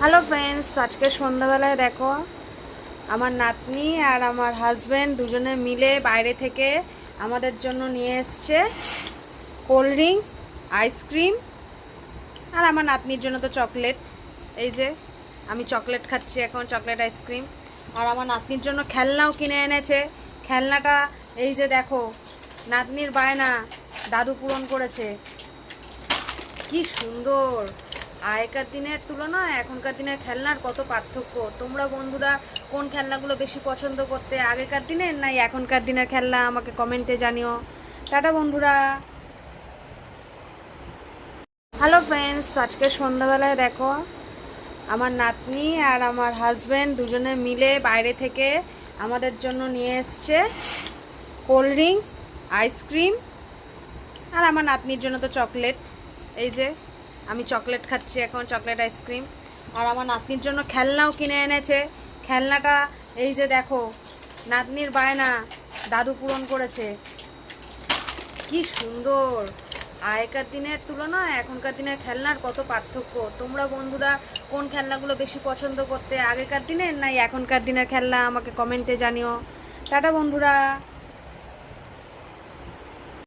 Hello friends, তো আজকে সন্ধ্যাবেলায় দেখো আমার নাতনি আর আমার হাজব্যান্ড দুজনে মিলে বাইরে থেকে আমাদের জন্য নিয়ে এসছে কোল্ড ড্রিঙ্কস, আইসক্রিম আর আমার নাতনির জন্য তো চকলেট। এই যে আমি চকলেট খাচ্ছি এখন, চকলেট আইসক্রিম। আর আমার নাতনির জন্য খেলনাও কিনে এনেছে। খেলনাটা এই যে দেখো, নাতনির বায়না দাদু পূরণ করেছে। কি সুন্দর! আগেকার দিনের তুলনায় এখনকার দিনের খেলনার কত পার্থক্য। তোমরা বন্ধুরা কোন খেলনাগুলো বেশি পছন্দ করতে, আগেকার দিনের না এখনকার দিনের খেলনা, আমাকে কমেন্টে জানিও। টাটা বন্ধুরা। হ্যালো ফ্রেন্ডস, তো আজকে সন্ধ্যাবেলায় দেখো আমার নাতনি আর আমার হাজব্যান্ড দুজনে মিলে বাইরে থেকে আমাদের জন্য নিয়ে এসছে কোল্ড ড্রিঙ্কস, আইসক্রিম আর আমার নাতনির জন্য তো চকলেট। এই যে আমি চকলেট খাচ্ছি এখন, চকলেট আইসক্রিম। আর আমার নাতনির জন্য খেলনাও কিনে এনেছে। খেলনাটা এই যে দেখো, নাতনির বায়না দাদু পূরণ করেছে। কি সুন্দর! আগেকার দিনের তুলনায় এখনকার দিনের খেলনার কত পার্থক্য। তোমরা বন্ধুরা কোন খেলনাগুলো বেশি পছন্দ করতে, আগেকার দিনের না এখনকার দিনের খেলনা, আমাকে কমেন্টে জানিও। টাটা বন্ধুরা।